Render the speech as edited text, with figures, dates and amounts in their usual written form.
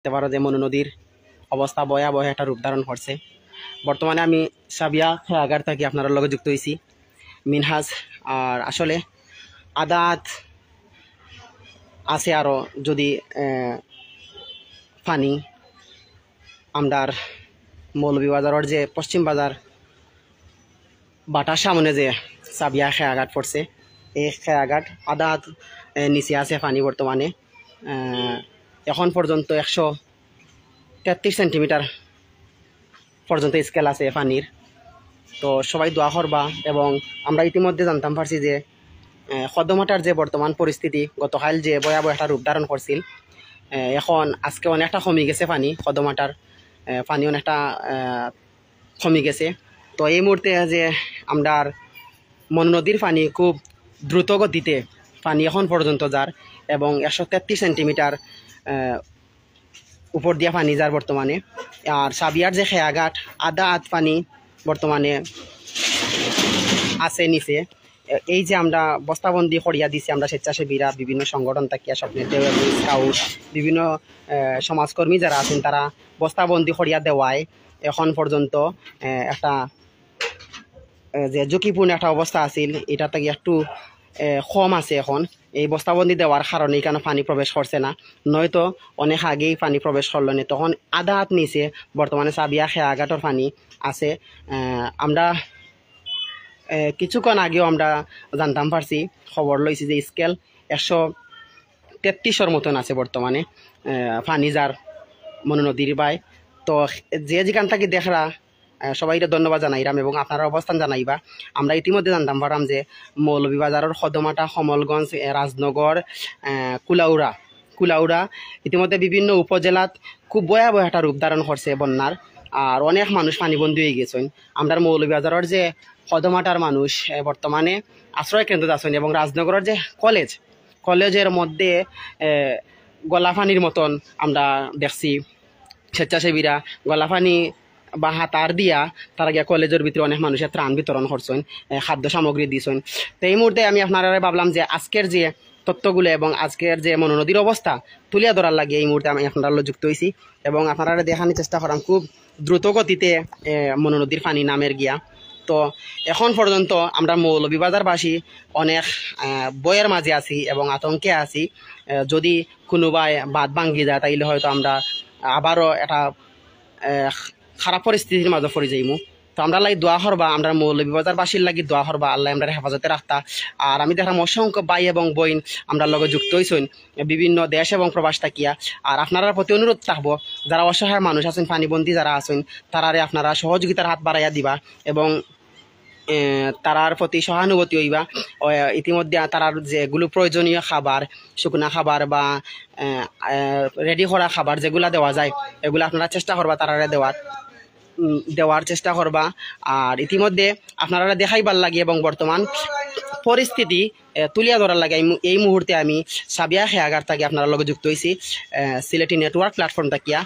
দেখতে পারো যে মনু নদীর অবস্থা ভয়াবহ একটা রূপ ধারণ করছে। বর্তমানে আমি সাবিয়া খেয়াঘাট থাকি আপনার লগে যুক্ত হয়েছি মিনহাজ। আর আসলে আদাত আছে আরও যদি ফানি আমরার মৌলভীবাজারের যে পশ্চিম বাজার বাটার সামনে যে সাবিয়া খেয়াঘাট পড়ছে, এই খেয়াঘাট আদাত নিচে আছে ফানি বর্তমানে এখন পর্যন্ত 133 সেন্টিমিটার পর্যন্ত স্কেল আছে পানির। তো সবাই দোয়া করবা। এবং আমরা ইতিমধ্যে জানতাম পারছি যে সদমাটার যে বর্তমান পরিস্থিতি গতকাল যে ভয়াবহ একটা রূপ ধারণ করছিল, এখন আজকে অনেকটা কমে গেছে পানি, সদমাটার পানি অনেকটা কমে গেছে। তো এই মুহূর্তে যে আমরার মনু নদীর পানি খুব দ্রুত গতিতে পানি এখন পর্যন্ত যার, এবং 133 সেন্টিমিটার উপর দিয়া পানি যার বর্তমানে। আর সাবিয়ার যে খেয়াঘাট আধা আধ পানি বর্তমানে আছে নিচে। এই যে আমরা বস্তাবন্দি করিয়া দিছি আমরা স্বেচ্ছাসেবীরা, বিভিন্ন সংগঠন থাকিয়া, স্বপ্নের স্কাউট, বিভিন্ন সমাজকর্মী যারা আছেন তারা বস্তাবন্দি করিয়া দেওয়ায় এখন পর্যন্ত একটা যে ঝুঁকিপূর্ণ একটা অবস্থা আছিল এটা থেকে একটু কম আছে এখন। এই বস্তাবন্দি দেওয়ার কারণে কেন পানি প্রবেশ করছে না, নয়তো অনেক আগেই পানি প্রবেশ করলো না। তখন আধা হাত নিচে বর্তমানে সাবিয়া খেয়াঘাটর পানি আছে। আমরা কিছুক্ষণ আগেও আমরা জানতাম পারছি, খবর লইছি যে স্কেল 133 মতন আছে বর্তমানে পানি যার মনু নদীর বাই। তো যে যেখান থেকে দেখরা সবাইকে ধন্যবাদ জানাইরাম এবং আপনারা অবস্থান জানাইবা। আমরা ইতিমধ্যে জানতাম পারাম যে মৌলভীবাজারের সদমাটা, কমলগঞ্জ, রাজনগর, কুলাউড়া ইতিমধ্যে বিভিন্ন উপজেলাত খুব ভয়াবহ একটা রূপ ধারণ করছে বন্যার। আর অনেক মানুষ পানিবন্দী হয়ে গেছেন। আমরা মৌলভীবাজারের যে সদমাটার মানুষ বর্তমানে আশ্রয় কেন্দ্রে আছেন, এবং রাজনগরের যে কলেজের মধ্যে গলাফানির মতন আমরা দেখছি স্বেচ্ছাসেবীরা গলাফানি বা হাতার দিয়া তারা গিয়া কলেজের ভিতরে অনেক মানুষের ত্রাণ বিতরণ করছেন, খাদ্য সামগ্রী দিয়েছেন। তো এই মুহূর্তে আমি আপনারা ভাবলাম যে আজকের যে তথ্যগুলো এবং আজকের যে মনু নদীর অবস্থা তুলিয়া ধরার লাগে এই মুহূর্তে আমি আপনারা যুক্ত হয়েছি, এবং আপনারা দেখানোর চেষ্টা করাম খুব দ্রুত গতিতে মনু নদীর পানি নামের গিয়া। তো এখন পর্যন্ত আমরা মৌলভীবাজারবাসী অনেক বয়ের মাঝে আছি এবং আতঙ্কে আছি। যদি কোনোবাই বাদ ভাঙ্গি যায় তাইলে হয়তো আমরা আবারও একটা খারাপ পরিস্থিতির মাঝে পড়ে যাইমু। তো আমরা লাগি দোয়া করবা, আমরা মৌলভীবাজারবাসীর লাগি দোয়া করবা, আল্লাহ আমরা হেফাজতে রাখতা। আর আমি দেখলাম অসংখ্য ভাই এবং বোন আমরা লগে যুক্ত হয়েছেন বিভিন্ন দেশ এবং প্রবাস থাকিয়া। আর আপনারা প্রতি অনুরোধ থাকবো, যারা অসহায় মানুষ আছেন, পানিবন্দী যারা আছেন, তারারে আপনারা সহযোগিতার হাত বাড়াইয়া দিবা এবং তারার প্রতি সহানুভূতি হইবা। ইতিমধ্যে তারার যেগুলো প্রয়োজনীয় খাবার, শুকনা খাবার বা রেডি করা খাবার যেগুলা দেওয়া যায় এগুলো আপনারা চেষ্টা করবা তারারে দেওয়ার চেষ্টা করবা। আর ইতিমধ্যে আপনারা দেখাইবার লাগে এবং বর্তমান পরিস্থিতি তুলিয়া ধরার লাগে এই মুহূর্তে আমি সাবিয়া খেয়াঘাট থেকে আপনারা লগে যুক্ত হয়েছি সিলেটি নেটওয়ার্ক প্ল্যাটফর্ম থাকিয়া।